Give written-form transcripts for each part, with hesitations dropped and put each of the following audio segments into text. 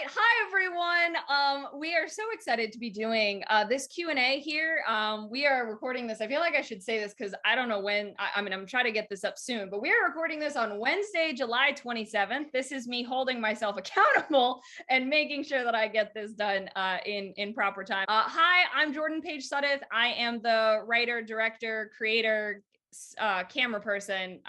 right. Hi, everyone. We are so excited to be doing this Q&A here. We are recording this. I feel like I should say this because I don't know when. I mean, I'm trying to get this up soon, but we are recording this on Wednesday, July 27th. This is me holding myself accountable and making sure that I get this done in proper time. Hi, I'm Jordan-Paige Sudduth. I am the writer, director, creator, camera person,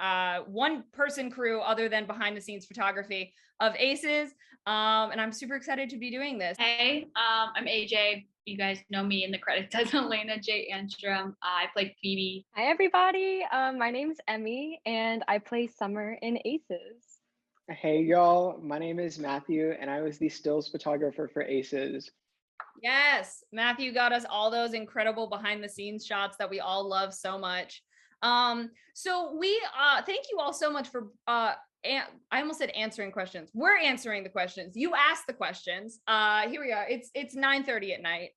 one person crew other than behind the scenes photography of ACES. And I'm super excited to be doing this. Hey, I'm AJ. You guys know me in the credits as Elena J. Antrim. I played Phoebe. Hi, everybody. My name's Emi, and I play Summer in ACES. Hey, y'all. My name is Matthew, and I was the stills photographer for ACES. Yes, Matthew got us all those incredible behind the scenes shots that we all love so much. So we thank you all so much for I almost said answering questions. We're answering the questions. You asked the questions. Here we are. It's 9:30 at night.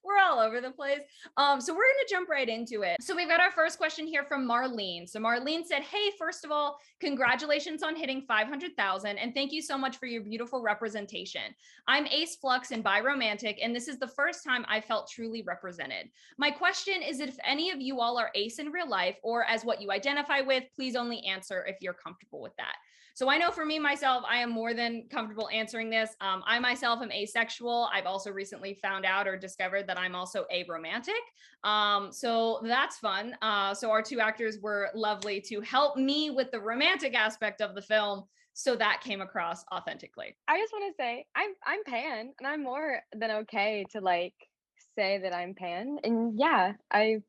We're all over the place. So we're gonna jump right into it. So we've got our first question here from Marlene. So Marlene said, "Hey, first of all, congratulations on hitting 500,000, and thank you so much for your beautiful representation. I'm Ace Flux and Biromantic, and this is the first time I felt truly represented. My question is if any of you all are Ace in real life or as what you identify with, please only answer if you're comfortable with that." So I know for me, myself, I am more than comfortable answering this. I myself am asexual. I've also recently found out or discovered that I'm also aromantic. So that's fun. So our two actors were lovely to help me with the romantic aspect of the film. So that came across authentically. I just want to say I'm pan, and I'm more than okay to like say that I'm pan. And yeah, I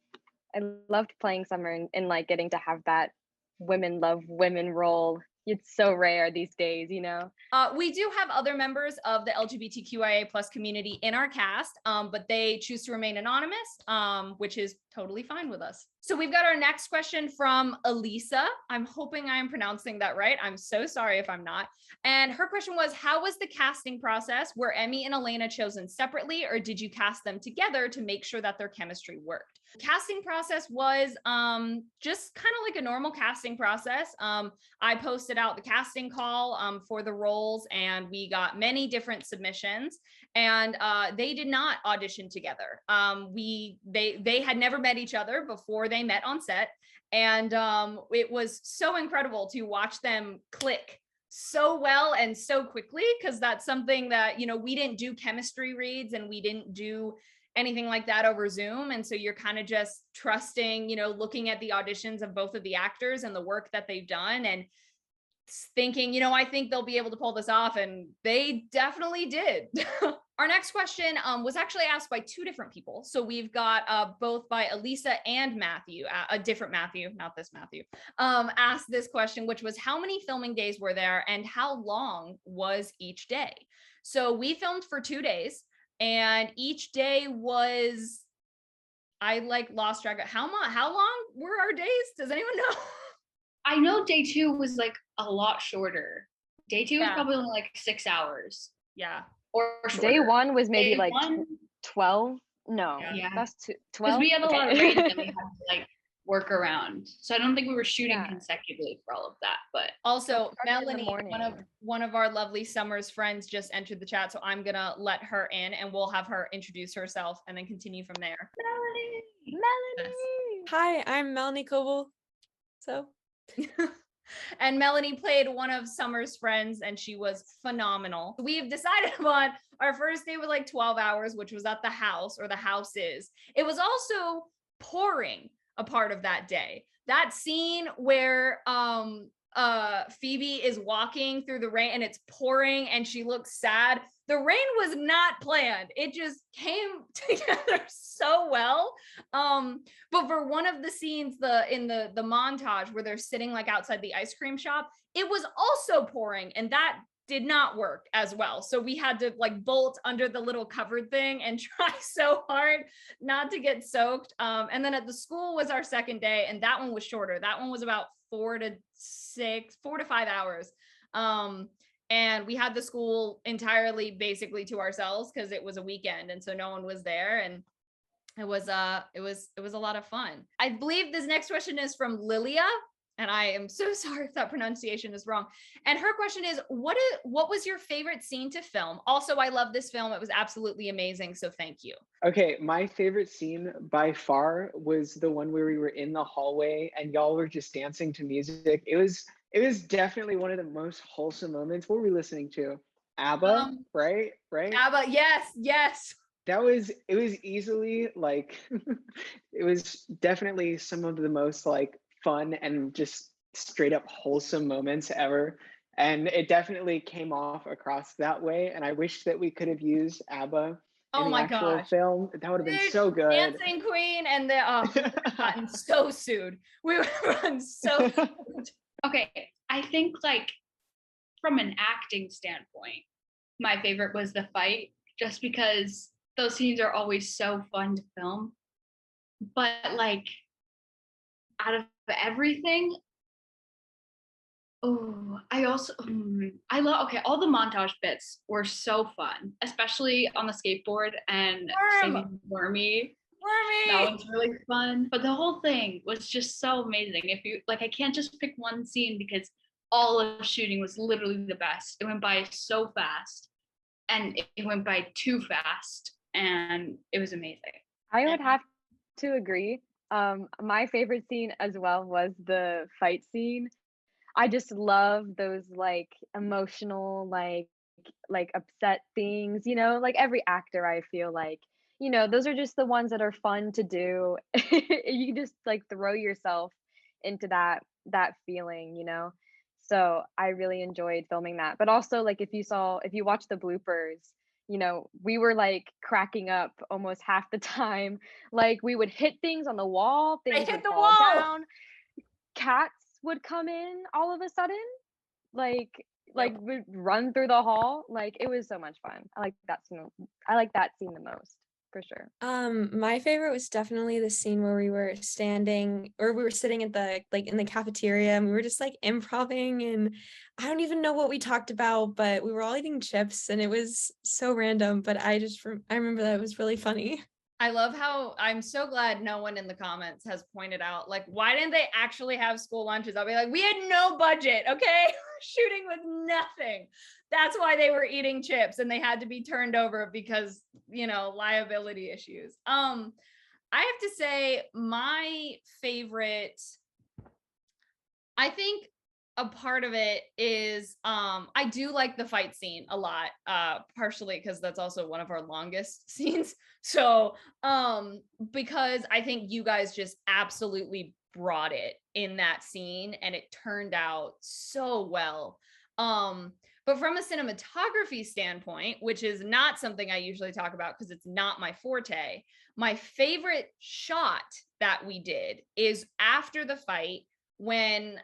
loved playing Summer and like getting to have that women love women role. It's so rare these days, you know. We do have other members of the LGBTQIA+ community in our cast, but they choose to remain anonymous, which is totally fine with us. So we've got our next question from Elisa. I'm hoping I'm pronouncing that right. I'm so sorry if I'm not. And her question was, how was the casting process? Were Emi and Elena chosen separately, or did you cast them together to make sure that their chemistry worked? The casting process was just kind of like a normal casting process. I posted out the casting call for the roles, and we got many different submissions, and they did not audition together. They had never met each other before they met on set, and it was so incredible to watch them click so well and so quickly, because that's something that, you know, we didn't do chemistry reads and we didn't do anything like that over Zoom. And so you're kind of just trusting, you know, looking at the auditions of both of the actors and the work that they've done and thinking, you know, I think they'll be able to pull this off, and they definitely did. Our next question was actually asked by two different people. So we've got both by Elisa and Matthew, a different Matthew, not this Matthew, asked this question, which was, how many filming days were there and how long was each day? So we filmed for 2 days, and each day was, I like lost track of how long were our days? Does anyone know? I know day 2 was like a lot shorter. Day 2 was probably only like 6 hours. Yeah. Or shorter. Day 1 was maybe Day like 1, 12. No, yeah, that's 12. Because we had a lot of rain that we had to like work around. So I don't think we were shooting consecutively for all of that. But also, Melanie, one of our lovely Summer's friends, just entered the chat, so I'm gonna let her in, and we'll have her introduce herself and then continue from there. Melanie. Hi, I'm Melani Koebel. So. And Melanie played one of Summer's friends, and she was phenomenal. We have decided on our first day was like 12 hours, which was at the house, or the houses. It was also pouring a part of that day. That scene where Phoebe is walking through the rain and it's pouring and she looks sad. The rain was not planned. It just came together so well. But for one of the scenes, in the montage where they're sitting like outside the ice cream shop, it was also pouring, and that did not work as well. So we had to like bolt under the little covered thing and try so hard not to get soaked. And then at the school was our second day, and that one was shorter. That one was about 4 to 5 hours. And we had the school entirely basically to ourselves because it was a weekend, and so no one was there, and it was a lot of fun. I believe this next question is from Lilia. And I am so sorry if that pronunciation is wrong. And her question is, what was your favorite scene to film? Also, I love this film. It was absolutely amazing. So thank you. Okay, my favorite scene by far was the one where we were in the hallway and y'all were just dancing to music. It was definitely one of the most wholesome moments. What were we listening to? ABBA, right? Right? ABBA, yes, yes. It was easily like it was definitely some of the most like fun and just straight up wholesome moments ever. And it definitely came off across that way. And I wish that we could have used ABBA in Oh the my actual gosh. film. That would have been so good. Dancing Queen and we would have gotten so sued. We would have gotten so sued. Okay, I think like from an acting standpoint, my favorite was the fight, just because those scenes are always so fun to film. But like out of everything, I also I love all the montage bits were so fun, especially on the skateboard and saving Wormy. That was really fun. But the whole thing was just so amazing. If you like, I can't just pick one scene because all of shooting was literally the best. It went by so fast, and it went by too fast, and it was amazing. I would have to agree. My favorite scene as well was the fight scene. I just love those like emotional, like upset things, you know, like every actor, I feel like, you know, those are just the ones that are fun to do. You just like throw yourself into that feeling, you know. So I really enjoyed filming that. But also like if you watch the bloopers, you know, we were like cracking up almost half the time. Like we would hit things on the wall, things would fall down, cats would come in all of a sudden, like would run through the hall. Like it was so much fun. I like that scene the most, for sure. My favorite was definitely the scene where we were sitting at the like in the cafeteria and we were just like improving, and I don't even know what we talked about, but we were all eating chips and it was so random, but I remember that it was really funny. I love how I'm so glad no one in the comments has pointed out, like, why didn't they actually have school lunches? I'll be like, we had no budget, okay? Shooting with nothing. That's why they were eating chips and they had to be turned over because, you know, liability issues. I have to say my favorite, I think a part of it is I do like the fight scene a lot, partially because that's also one of our longest scenes. So because I think you guys just absolutely brought it in that scene and it turned out so well. But from a cinematography standpoint, which is not something I usually talk about because it's not my forte, my favorite shot that we did is after the fight when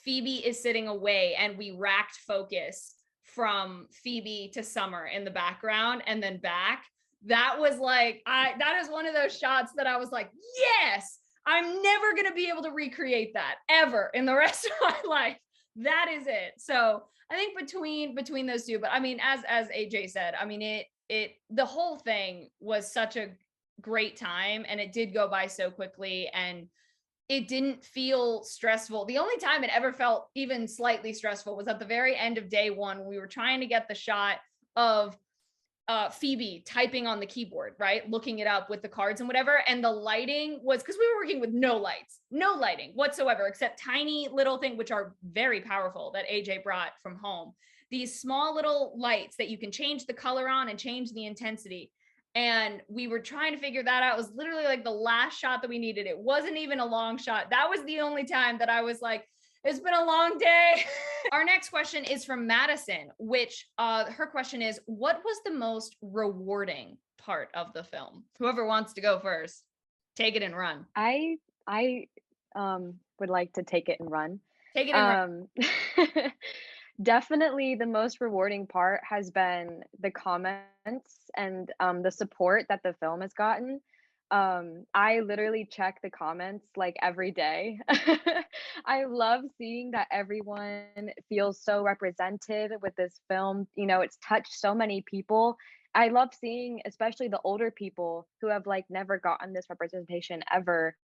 Phoebe is sitting away and we racked focus from Phoebe to Summer in the background and then back. That was like, that is one of those shots that I was like, yes, I'm never going to be able to recreate that ever in the rest of my life. That is it. So I think between those two, but I mean, as AJ said, I mean, the whole thing was such a great time and it did go by so quickly and it didn't feel stressful. The only time it ever felt even slightly stressful was at the very end of day one. We were trying to get the shot of Phoebe typing on the keyboard, right? Looking it up with the cards and whatever. And the lighting was, because we were working with no lighting whatsoever, except tiny little thing, which are very powerful that AJ brought from home. These small little lights that you can change the color on and change the intensity. And we were trying to figure that out. It was literally like the last shot that we needed. It wasn't even a long shot. That was the only time that I was like, it's been a long day. Our next question is from Madison, which her question is, what was the most rewarding part of the film? Whoever wants to go first, take it and run. I would like to take it and run. Take it and run. Definitely the most rewarding part has been the comments and the support that the film has gotten. I literally check the comments like every day. I love seeing that everyone feels so represented with this film. You know, it's touched so many people. I love seeing especially the older people who have like never gotten this representation ever.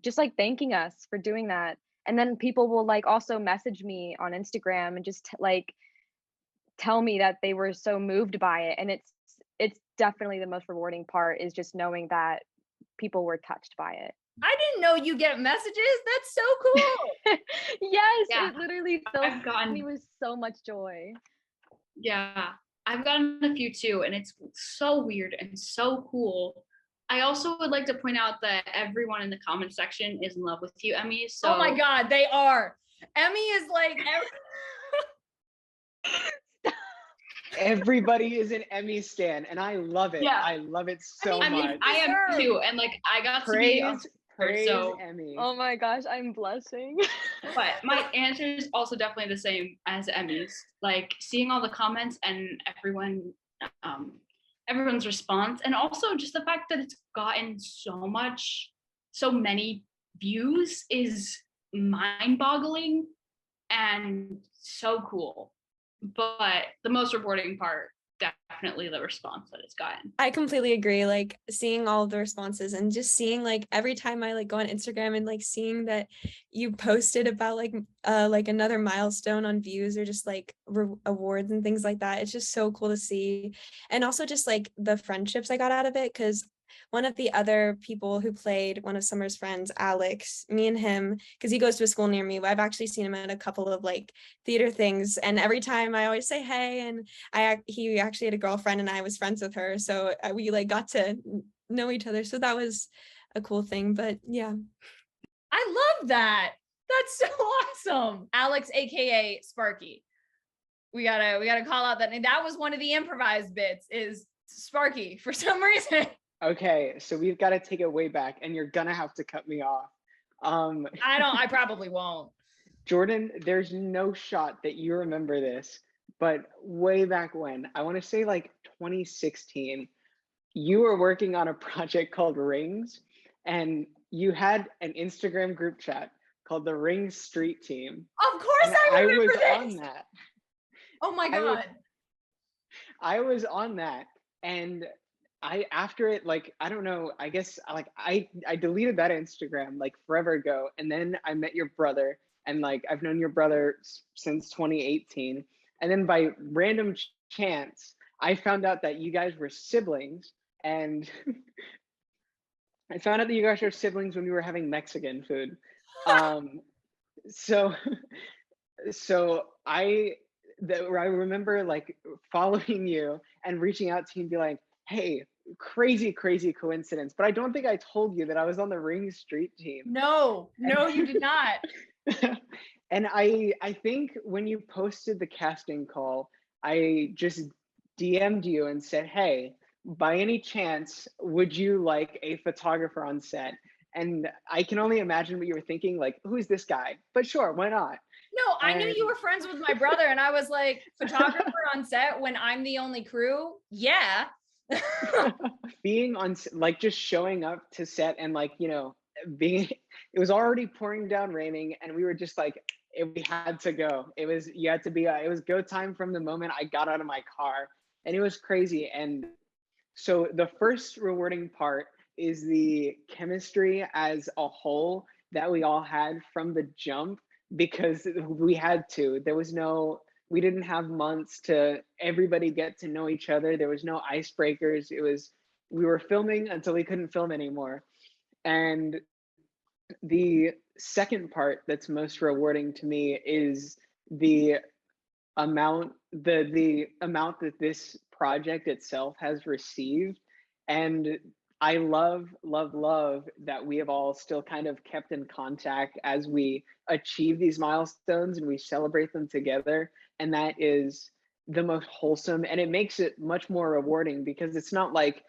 just like thanking us for doing that. And then people will like also message me on Instagram and just like tell me that they were so moved by it. And it's definitely the most rewarding part, is just knowing that people were touched by it. I didn't know you get messages. That's so cool. Yes, Yeah, it literally fills me with so much joy. Yeah, I've gotten a few too, and it's so weird and so cool. I also would like to point out that everyone in the comment section is in love with you, Emi. So Oh my God, they are. Emi is like Everybody is an Emi stan, and I love it. Yeah. I love it so I much. mean, I am too, and like I got to be on Praise so Emi. Oh my gosh, I'm blushing. but my answer is also definitely the same as Emi's. Like seeing all the comments and everyone's response, and also just the fact that it's gotten so many views is mind-boggling and so cool. But the most rewarding part, definitely the response that it's gotten. I completely agree. Like seeing all of the responses and just seeing like every time I like go on Instagram and like seeing that you posted about like another milestone on views or just like awards and things like that. It's just so cool to see. And also just like the friendships I got out of it, because one of the other people who played, one of Summer's friends, Alex, me and him, because he goes to a school near me, I've actually seen him at a couple of like theater things, and every time I always say hey, and he actually had a girlfriend and I was friends with her, so we like got to know each other, so that was a cool thing. But yeah, I love that. That's so awesome. Alex, aka Sparky. We gotta call out that, and that was one of the improvised bits, is Sparky for some reason. Okay, so we've got to take it way back, and you're gonna have to cut me off. I probably won't. Jordan, there's no shot that you remember this, but way back when, I want to say like 2016, you were working on a project called Rings, and you had an Instagram group chat called the Rings Street Team. Of course, And I remember was this. on that. Oh my God. I was on that, and after it, like, I don't know, I guess like I deleted that Instagram like forever ago, and then I met your brother, and like I've known your brother since 2018, and then by random chance I found out that you guys were siblings, and I found out that you guys were siblings when we were having Mexican food. So I remember like following you and reaching out to you and be like, hey, crazy coincidence, but I don't think I told you that I was on the Ring Street team. No, you did not. And I think when you posted the casting call, I just DM'd you and said, hey, by any chance, would you like a photographer on set? And I can only imagine what you were thinking, like, who's this guy? But sure, why not? No, I knew you were friends with my brother, and I was like, photographer on set when I'm the only crew? Yeah. Being on, like, just showing up to set and like, you know, it was already pouring down raining, and we were just like, we had to go. It was go time from the moment I got out of my car, and it was crazy. And so the first rewarding part is the chemistry as a whole that we all had from the jump, because we had to. We didn't have months to everybody get to know each other. There was no icebreakers. We were filming until we couldn't film anymore. And the second part that's most rewarding to me is the amount that this project itself has received. And I love that we have all still kind of kept in contact as we achieve these milestones and we celebrate them together. And that is the most wholesome, and it makes it much more rewarding, because it's not like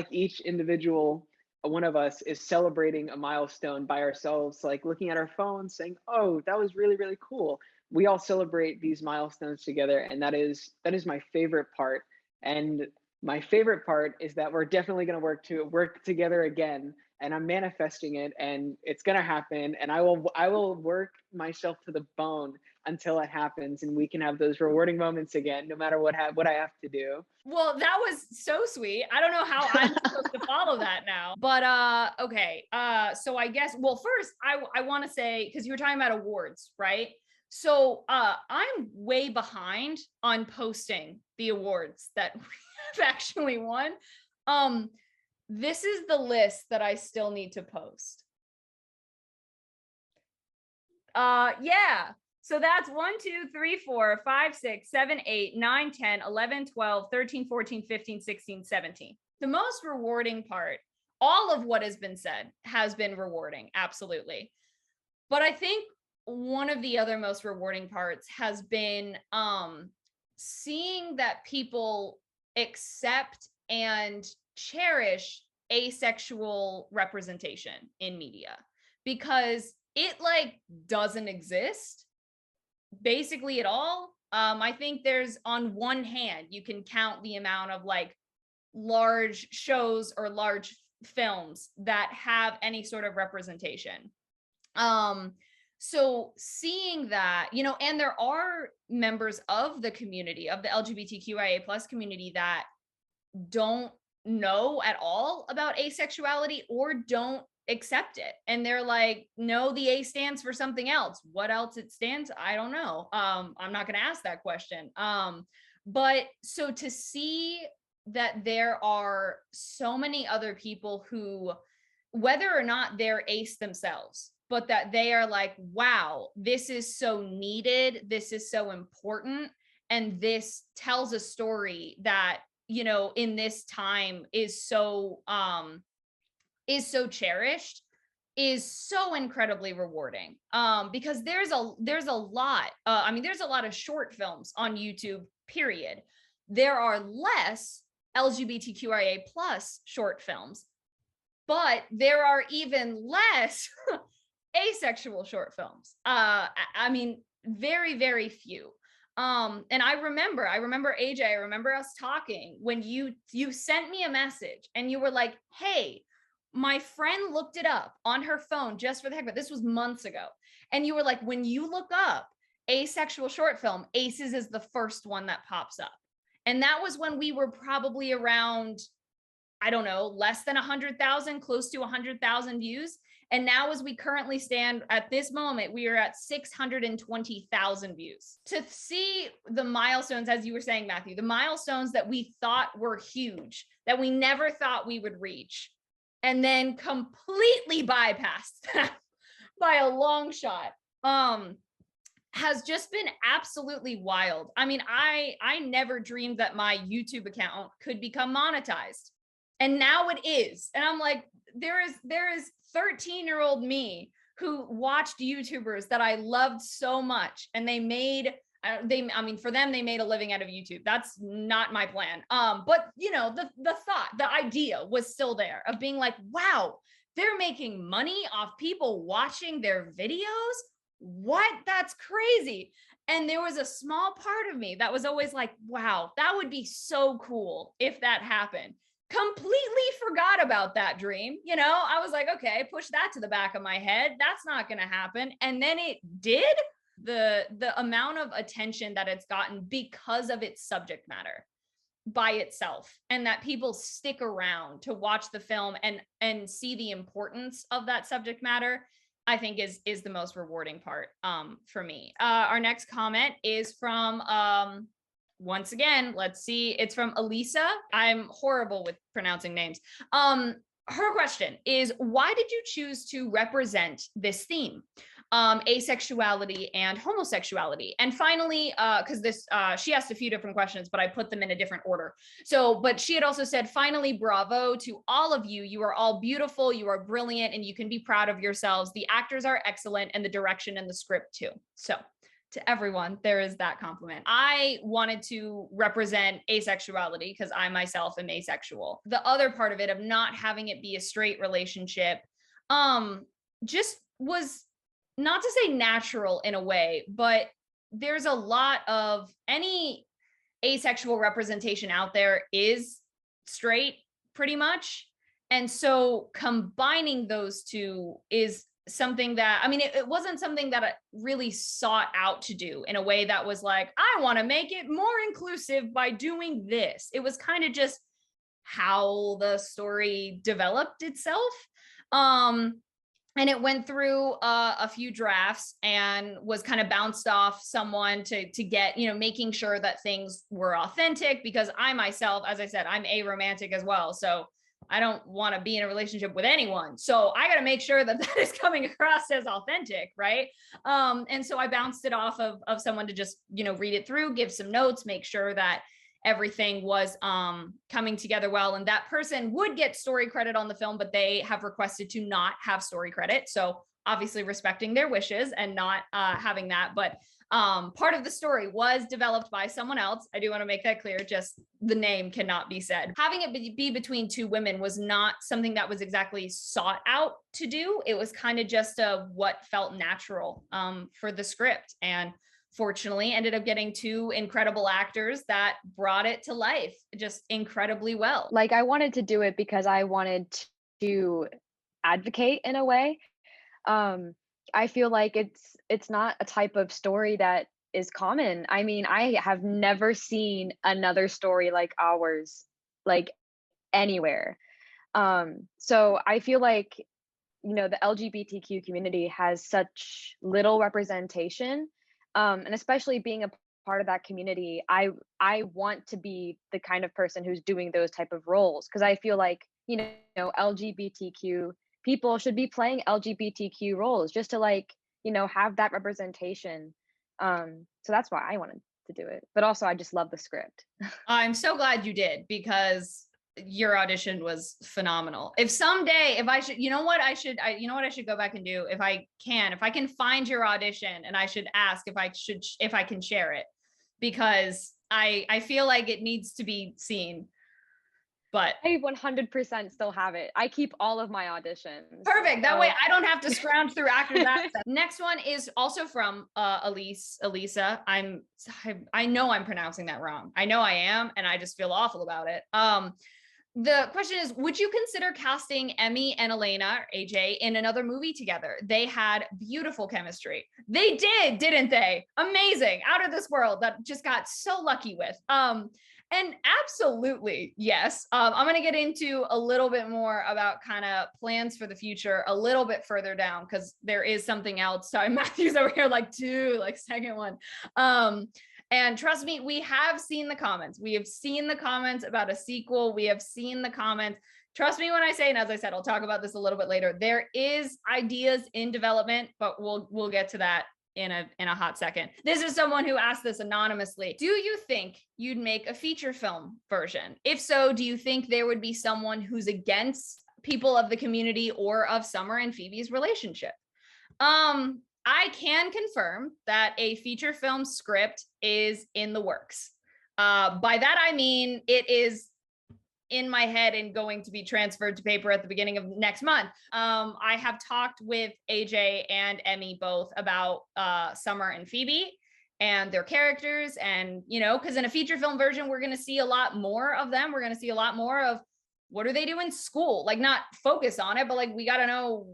each individual one of us is celebrating a milestone by ourselves, like looking at our phones saying, oh, that was really, really cool. We all celebrate these milestones together, and that is my favorite part. And my favorite part is that we're definitely going to work together again, and I'm manifesting it, and it's going to happen. And I will work myself to the bone until it happens and we can have those rewarding moments again, no matter what I have to do. Well, that was so sweet. I don't know how I'm supposed to follow that now. But okay. So I guess, well, first I want to say, because you were talking about awards, right? So I'm way behind on posting the awards that we've actually won. This is the list that I still need to post. Yeah. So that's 1, 2, 3, 4, 5, 6, 7, 8, 9, 10, 11, 12, 13, 14, 15, 16, 17. The most rewarding part, all of what has been said has been rewarding, absolutely. But I think one of the other most rewarding parts has been seeing that people accept and cherish asexual representation in media, because it like doesn't exist basically at all. I think there's, on one hand, you can count the amount of like large shows or large films that have any sort of representation. So seeing that, you know, and there are members of the community, of the LGBTQIA plus community, that don't know at all about asexuality or don't accept it, and they're like, no, the A stands for something else. What else it stands, I don't know. I'm not going to ask that question. But so to see that there are so many other people who, whether or not they're ace themselves, but that they are like, wow, this is so needed, this is so important, and this tells a story that, you know, in this time is so cherished, is so incredibly rewarding. Because there's a lot, I mean, there's a lot of short films on YouTube, period. There are less LGBTQIA plus short films, but there are even less asexual short films. I mean, very, very few. And I remember AJ, I remember us talking when you sent me a message and you were like, hey, my friend looked it up on her phone just for the heck of it. This was months ago. And you were like, when you look up asexual short film, ACES is the first one that pops up. And that was when we were probably around, I don't know, less than 100,000, close to 100,000 views. And now, as we currently stand at this moment, we are at 620,000 views. To see the milestones, as you were saying, Matthew, the milestones that we thought were huge, that we never thought we would reach, and then completely bypassed that by a long shot, has just been absolutely wild. I mean, I never dreamed that my YouTube account could become monetized, and now it is. And I'm like, there is 13-year-old me who watched YouTubers that I loved so much, and they made, I mean, for them, they made a living out of YouTube. That's not my plan. But you know, the thought, the idea was still there of being like, wow, they're making money off people watching their videos. What? That's crazy. And there was a small part of me that was always like, wow, that would be so cool if that happened. Completely forgot about that dream. You know, I was like, okay, push that to the back of my head. That's not going to happen. And then it did. The amount of attention that it's gotten because of its subject matter by itself, and that people stick around to watch the film and see the importance of that subject matter, I think is the most rewarding part for me. Our next comment is from once again, let's see, it's from Elisa. I'm horrible with pronouncing names. Her question is, why did you choose to represent this theme? Asexuality and homosexuality. And finally, because this, she asked a few different questions, but I put them in a different order. So, but she had also said, finally, bravo to all of you. You are all beautiful, you are brilliant, and you can be proud of yourselves. The actors are excellent, and the direction and the script too. So to everyone, there is that compliment. I wanted to represent asexuality because I myself am asexual. The other part of it, of not having it be a straight relationship, just was, not to say natural in a way, but there's a lot of, any asexual representation out there is straight pretty much. And so combining those two is something that, I mean, it wasn't something that I really sought out to do in a way that was like, I want to make it more inclusive by doing this. It was kind of just how the story developed itself. And it went through a few drafts and was kind of bounced off someone to get, you know, making sure that things were authentic, because I myself, as I said, I'm aromantic as well. So I don't want to be in a relationship with anyone. So I got to make sure that that is coming across as authentic, right? And so I bounced it off of someone to just, you know, read it through, give some notes, make sure that everything was coming together well. And that person would get story credit on the film, but they have requested to not have story credit. So obviously respecting their wishes and not having that. But part of the story was developed by someone else. I do want to make that clear. Just the name cannot be said. Having it be between two women was not something that was exactly sought out to do. It was kind of just what felt natural for the script. And fortunately ended up getting two incredible actors that brought it to life just incredibly well. Like, I wanted to do it because I wanted to advocate in a way. I feel like it's not a type of story that is common. I mean, I have never seen another story like ours, like anywhere. So I feel like, you know, the LGBTQ community has such little representation. And especially being a part of that community, I want to be the kind of person who's doing those type of roles, because I feel like, you know, LGBTQ people should be playing LGBTQ roles just to, like, you know, have that representation. So that's why I wanted to do it. But also I just love the script. I'm so glad you did, because your audition was phenomenal. If someday, if I should, you know what I should go back and do, if I can find your audition, and I should ask if I can share it, because I feel like it needs to be seen. But I 100% still have it. I keep all of my auditions. Perfect. That way I don't have to scrounge through actors' access. Next one is also from Elisa. I know I'm pronouncing that wrong. I know I am, and I just feel awful about it. The question is, would you consider casting Emi and Elena, or AJ, in another movie together? They had beautiful chemistry. They did, didn't they? Amazing. Out of this world. That just got so lucky with. And absolutely, yes. I'm going to get into a little bit more about kind of plans for the future a little bit further down, because there is something else. Sorry, Matthew's over here like second one. And trust me, we have seen the comments. We have seen the comments about a sequel. We have seen the comments. Trust me when I say, and as I said, I'll talk about this a little bit later, there is ideas in development, but we'll get to that in a hot second. This is someone who asked this anonymously. Do you think you'd make a feature film version? If so, do you think there would be someone who's against people of the community or of Summer and Phoebe's relationship? I can confirm that a feature film script is in the works. By that, I mean, it is in my head and going to be transferred to paper at the beginning of next month. I have talked with AJ and Emi both about Summer and Phoebe and their characters. And, you know, because in a feature film version, we're going to see a lot more of them. We're going to see a lot more of what do they do in school? Like, not focus on it, but like, we got to know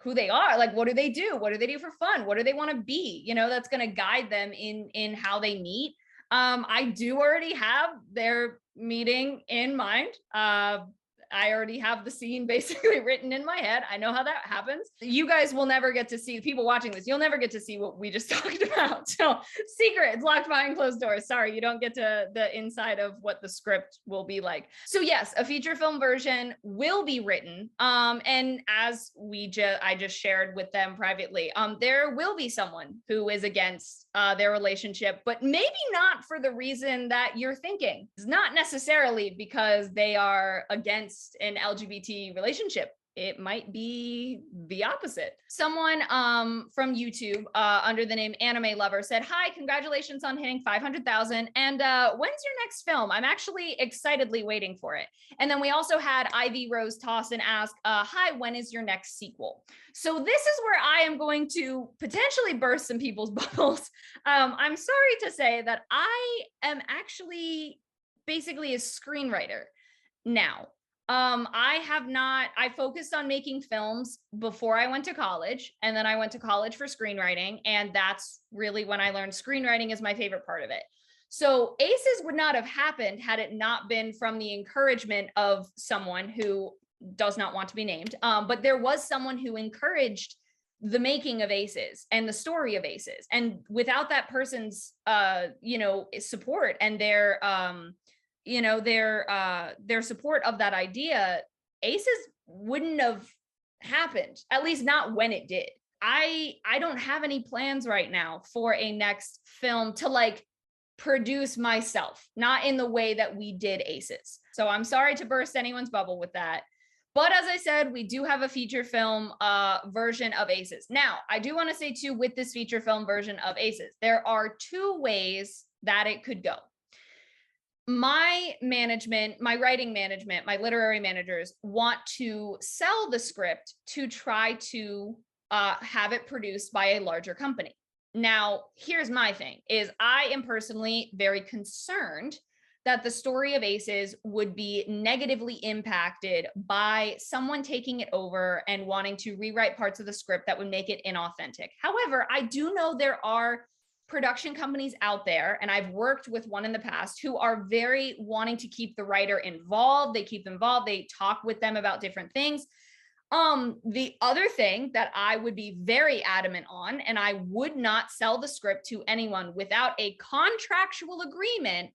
who they are. Like, what do they do? What do they do for fun? What do they want to be? You know, that's going to guide them in how they meet. I do already have their meeting in mind. I already have the scene basically written in my head. I know how that happens. You guys will never get to see, people watching this, you'll never get to see what we just talked about. So secret, it's locked behind closed doors. Sorry, you don't get to the inside of what the script will be like. So yes, a feature film version will be written. And as I just shared with them privately, there will be someone who is against their relationship, but maybe not for the reason that you're thinking. It's not necessarily because they are against an LGBT relationship. It might be the opposite. Someone from YouTube under the name Anime Lover said, "Hi, congratulations on hitting 500,000. And when's your next film? I'm actually excitedly waiting for it." And then we also had Ivy Rose toss and ask, "Hi, when is your next sequel?" So this is where I am going to potentially burst some people's bubbles. I'm sorry to say that I am actually basically a screenwriter now. I focused on making films before I went to college, and then I went to college for screenwriting. And that's really when I learned screenwriting is my favorite part of it. So ACES would not have happened had it not been from the encouragement of someone who does not want to be named. But there was someone who encouraged the making of ACES and the story of ACES. And without that person's, support and their support of that idea, ACES wouldn't have happened, at least not when it did. I don't have any plans right now for a next film to like produce myself, not in the way that we did ACES. So I'm sorry to burst anyone's bubble with that. But as I said, we do have a feature film version of ACES. Now, I do want to say too, with this feature film version of ACES, there are two ways that it could go. My management, my writing management, my literary managers want to sell the script to try to have it produced by a larger company. Now, here's my thing, is I am personally very concerned that the story of ACES would be negatively impacted by someone taking it over and wanting to rewrite parts of the script that would make it inauthentic. However, I do know there are production companies out there, and I've worked with one in the past, who are very wanting to keep the writer involved. They keep them involved. They talk with them about different things. The other thing that I would be very adamant on, and I would not sell the script to anyone without a contractual agreement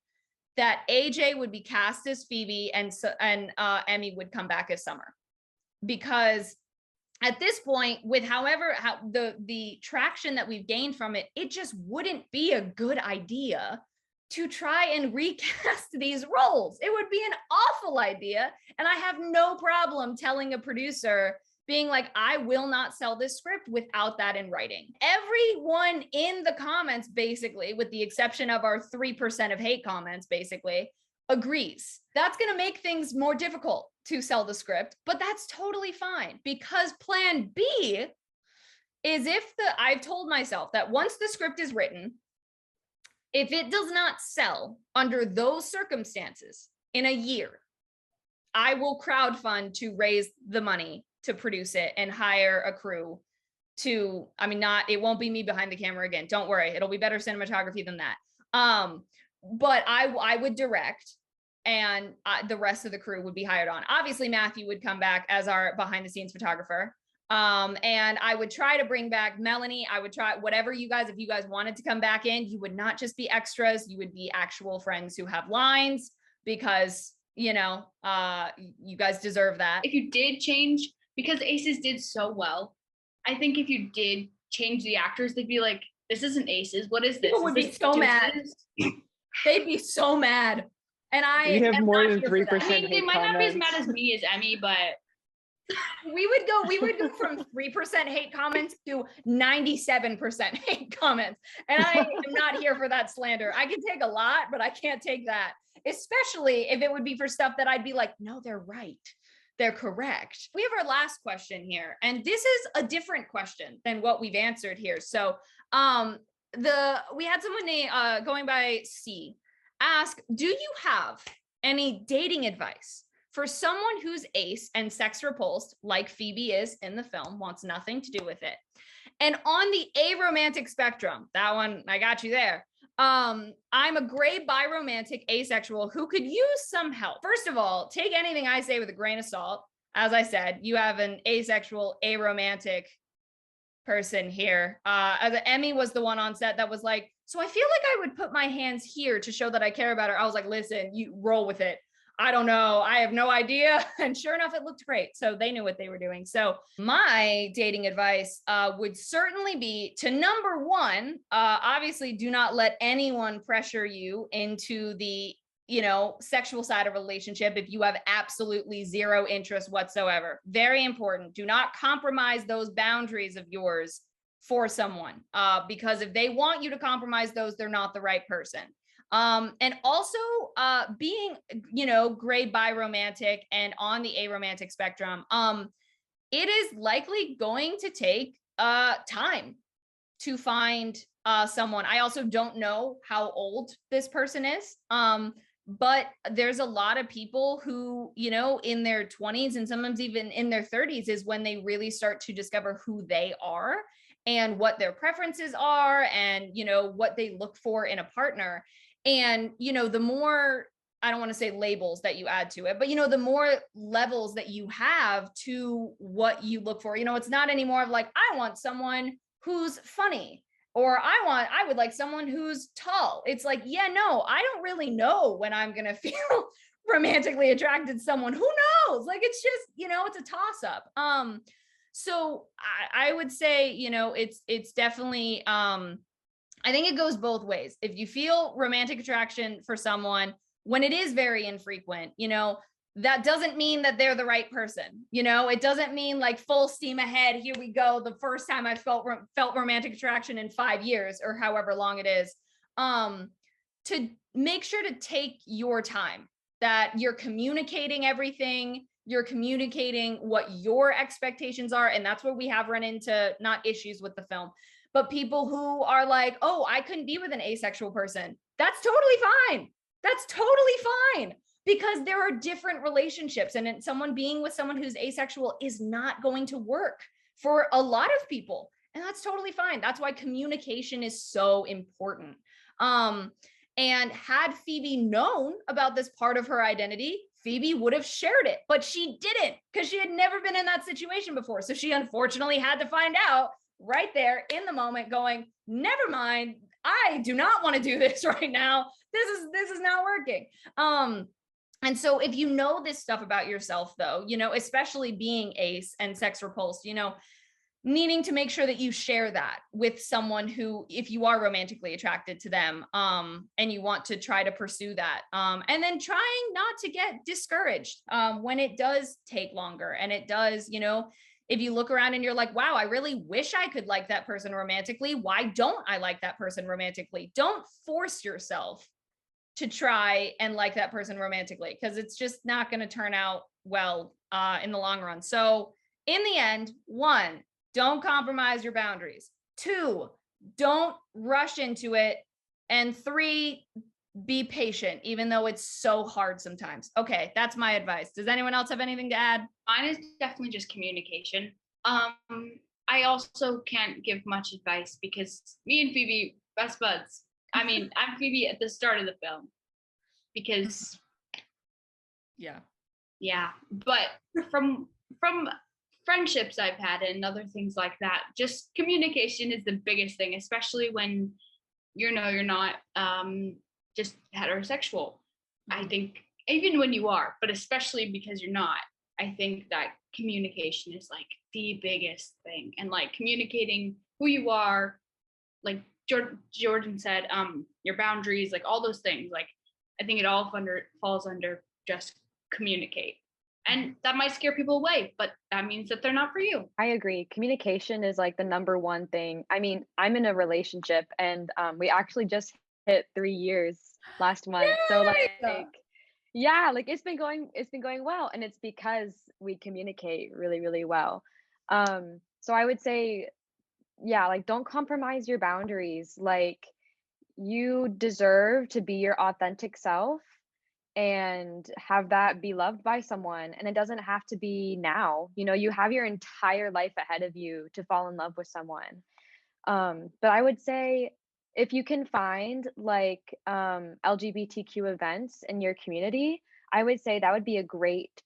that AJ would be cast as Phoebe and Emi would come back as Summer. Because at this point, with how the traction that we've gained from it, it just wouldn't be a good idea to try and recast these roles. It would be an awful idea. And I have no problem telling a producer, being like, I will not sell this script without that in writing. Everyone in the comments, basically, with the exception of our 3% of hate comments, basically, agrees. That's going to make things more difficult to sell the script, but that's totally fine, because plan B is I've told myself that once the script is written, if it does not sell under those circumstances in a year, I will crowdfund to raise the money to produce it and hire a crew to, it won't be me behind the camera again. Don't worry. It'll be better cinematography than that. But I would direct, and the rest of the crew would be hired on. Obviously, Matthew would come back as our behind the scenes photographer. And I would try to bring back Melanie. I would try whatever if you guys wanted to come back in, you would not just be extras, you would be actual friends who have lines, because, you guys deserve that. If you did change, because ACES did so well, I think if you did change the actors, they'd be like, this isn't ACES. What is this? People would be so mad. They'd be so mad. And we have more than 3%. I mean, they might not be as mad as me as Emi, but we would go from 3% hate comments to 97% hate comments. And I am not here for that slander. I can take a lot, but I can't take that, especially if it would be for stuff that I'd be like, no, they're right. They're correct. We have our last question here, and this is a different question than what we've answered here. So we had someone going by C ask, do you have any dating advice for someone who's ace and sex repulsed, like Phoebe is in the film, wants nothing to do with it, and on the aromantic spectrum? That one, I got you there. I'm a gray biromantic asexual who could use some help. First of all, take anything I say with a grain of salt. As I said, you have an asexual, aromantic person here. Emi was the one on set that was like, so I feel like I would put my hands here to show that I care about her. I was like, listen, you roll with it. I don't know. I have no idea. And sure enough, it looked great. So they knew what they were doing. So my dating advice would certainly be to, number one, obviously do not let anyone pressure you into the, sexual side of a relationship if you have absolutely zero interest whatsoever. Very important. Do not compromise those boundaries of yours for someone, because if they want you to compromise those, they're not the right person. And also being, gray biromantic and on the aromantic spectrum, it is likely going to take time to find someone. I also don't know how old this person is. But there's a lot of people who, you know, in their 20s and sometimes even in their 30s is when they really start to discover who they are and what their preferences are and, you know, what they look for in a partner. And, you know, the more, I don't want to say labels that you add to it, but, you know, the more levels that you have to what you look for, you know, it's not anymore of like, I want someone who's funny, or I would like someone who's tall. It's like, yeah, no, I don't really know when I'm going to feel romantically attracted to someone. Who knows? Like, it's just, you know, it's a toss up. So I would say, you know, it's definitely, I think it goes both ways. If you feel romantic attraction for someone when it is very infrequent, you know, that doesn't mean that they're the right person. You know, it doesn't mean like full steam ahead. Here we go. The first time I felt romantic attraction in 5 years or however long it is, to make sure to take your time, that you're communicating everything. You're communicating what your expectations are. And that's where we have run into not issues with the film, but people who are like, oh, I couldn't be with an asexual person. That's totally fine. That's totally fine. Because there are different relationships, and someone being with someone who's asexual is not going to work for a lot of people. And that's totally fine. That's why communication is so important. And had Phoebe known about this part of her identity, Phoebe would have shared it, but she didn't because she had never been in that situation before. So she unfortunately had to find out right there in the moment going, never mind, I do not want to do this right now. This is not working. And so if you know this stuff about yourself, though, you know, especially being ace and sex repulsed, you know, needing to make sure that you share that with someone who, if you are romantically attracted to them, and you want to try to pursue that, and then trying not to get discouraged when it does take longer. And it does, you know, if you look around and you're like, wow, I really wish I could like that person romantically. Why don't I like that person romantically? Don't force yourself to try and like that person romantically, because it's just not going to turn out well in the long run. So in the end, 1, don't compromise your boundaries. 2, don't rush into it. And 3, be patient, even though it's so hard sometimes. Okay, that's my advice. Does anyone else have anything to add? Mine is definitely just communication. I also can't give much advice because me and Phoebe, best buds. I mean, I'm Phoebe at the start of the film because yeah, but from friendships I've had and other things like that, just communication is the biggest thing, especially when you're not just heterosexual. I think even when you are, but especially because you're not, I think that communication is like the biggest thing. And like communicating who you are, like Jordan said, your boundaries, like all those things, like I think it all falls under just communicate. And that might scare people away, but that means that they're not for you. I agree. Communication is like the number one thing. I mean, I'm in a relationship and we actually just hit 3 years last month. Yay! So like yeah, like it's been going well, and it's because we communicate really, really well. So I would say, yeah, like don't compromise your boundaries. Like you deserve to be your authentic self and have that be loved by someone. And it doesn't have to be now. You know, you have your entire life ahead of you to fall in love with someone. But I would say if you can find like LGBTQ events in your community, I would say that would be a great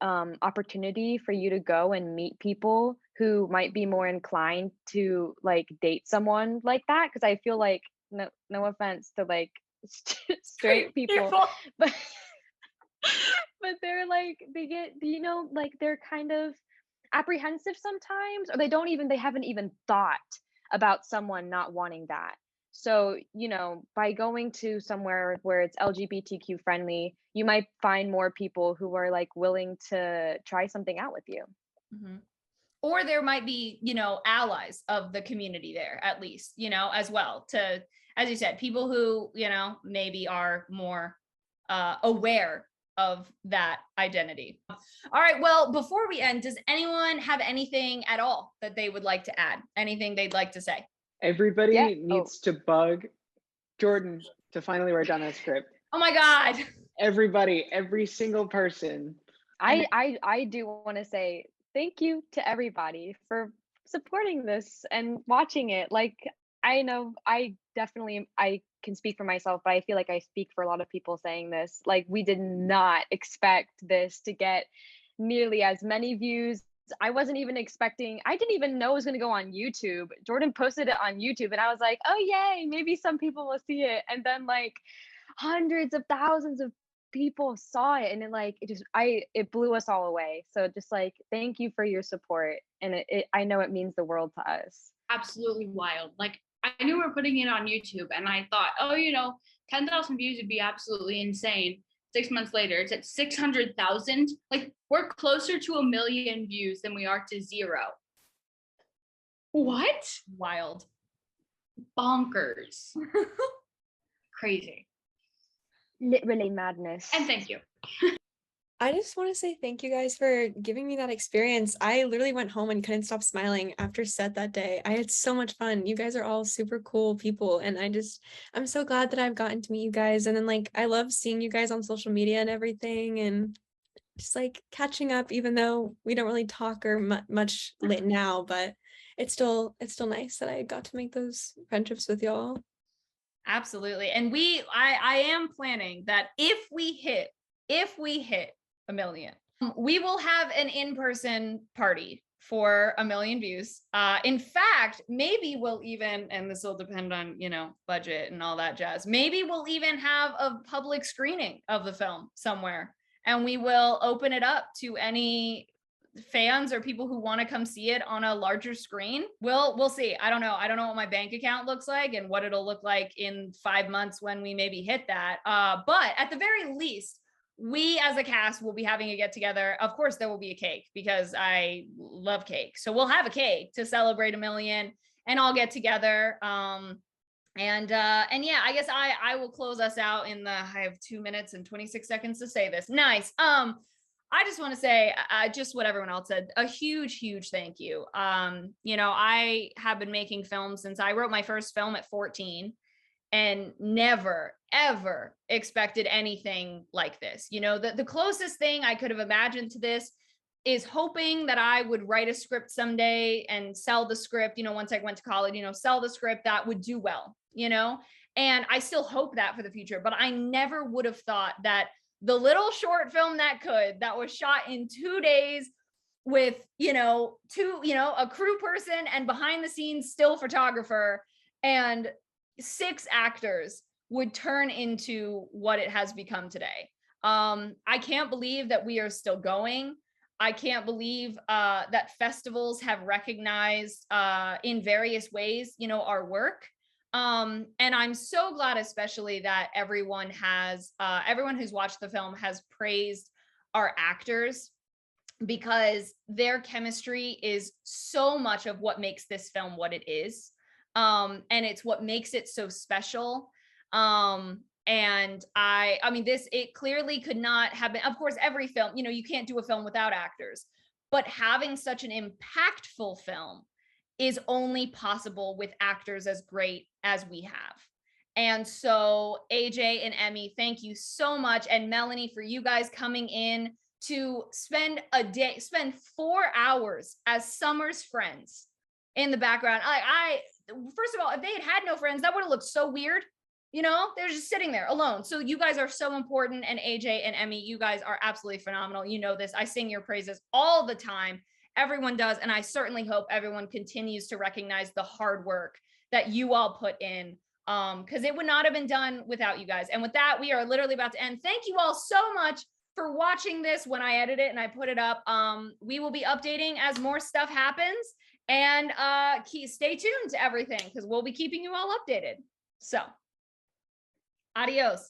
opportunity for you to go and meet people who might be more inclined to like date someone like that. Because I feel like, no offense to like straight people, but they're like, they get, you know, like they're kind of apprehensive sometimes, or they haven't even thought about someone not wanting that. So, you know, by going to somewhere where it's LGBTQ friendly, you might find more people who are like willing to try something out with you. Mm-hmm. Or there might be, you know, allies of the community there, at least, you know, as well, to, as you said, people who, you know, maybe are more aware of that identity. All right. Well, before we end, does anyone have anything at all that they would like to add? Anything they'd like to say? Everybody needs to bug Jordan to finally write down a script. Oh my God. Everybody, every single person. I do want to say thank you to everybody for supporting this and watching it. Like, I know I can speak for myself, but I feel like I speak for a lot of people saying this. Like, we did not expect this to get nearly as many views. I wasn't even expecting, I didn't even know it was going to go on YouTube. Jordan posted it on YouTube and I was like, oh yay, maybe some people will see it. And then like hundreds of thousands of people saw it, and it blew us all away. So just like, thank you for your support, and I know it means the world to us. Absolutely wild. Like, I knew we were putting it on YouTube and I thought, oh, 10,000 views would be absolutely insane. 6 months later, it's at 600,000. Like, we're closer to 1 million views than we are to 0. What? Wild. Bonkers. Crazy. Literally madness. And thank you. I just want to say thank you guys for giving me that experience. I literally went home and couldn't stop smiling after set that day. I had so much fun. You guys are all super cool people. And I'm so glad that I've gotten to meet you guys. And then like, I love seeing you guys on social media and everything, and just like catching up, even though we don't really talk or much late now, but it's still nice that I got to make those friendships with y'all. Absolutely. And I am planning that if we hit 1 million, we will have an in-person party for 1 million views. In fact, maybe we'll even, and this will depend on, budget and all that jazz, maybe we'll even have a public screening of the film somewhere, and we will open it up to any fans or people who want to come see it on a larger screen. We'll see. I don't know what my bank account looks like and what it'll look like in 5 months when we maybe hit that. But at the very least, we as a cast will be having a get together. Of course, there will be a cake because I love cake. So we'll have a cake to celebrate 1 million and all get together. And yeah, I guess I will close us out I have 2 minutes and 26 seconds to say this. Nice. I just want to say, just what everyone else said, a huge, huge thank you. I have been making films since I wrote my first film at 14 and never, ever expected anything like this. The closest thing I could have imagined to this is hoping that I would write a script someday and sell the script, once I went to college, sell the script that would do well, and I still hope that for the future, but I never would have thought that the little short film that was shot in 2 days with, a crew person and behind the scenes still photographer and 6 actors would turn into what it has become today. I can't believe that we are still going. I can't believe that festivals have recognized in various ways, our work. And I'm so glad, especially that everyone who's watched the film has praised our actors, because their chemistry is so much of what makes this film what it is. And it's what makes it so special. And it clearly could not have been, of course, every film, you can't do a film without actors, but having such an impactful film is only possible with actors as great as we have. And so AJ and Emi, thank you so much. And Melanie, for you guys coming in to spend 4 hours as Summer's friends in the background. First of all, if they had no friends, that would have looked so weird. They're just sitting there alone. So you guys are so important. And AJ and Emi, you guys are absolutely phenomenal. You know this. I sing your praises all the time. Everyone does. And I certainly hope everyone continues to recognize the hard work that you all put in, because it would not have been done without you guys. And with that, we are literally about to end. Thank you all so much for watching this when I edit it and I put it up. We will be updating as more stuff happens, and stay tuned to everything because we'll be keeping you all updated. So, adios.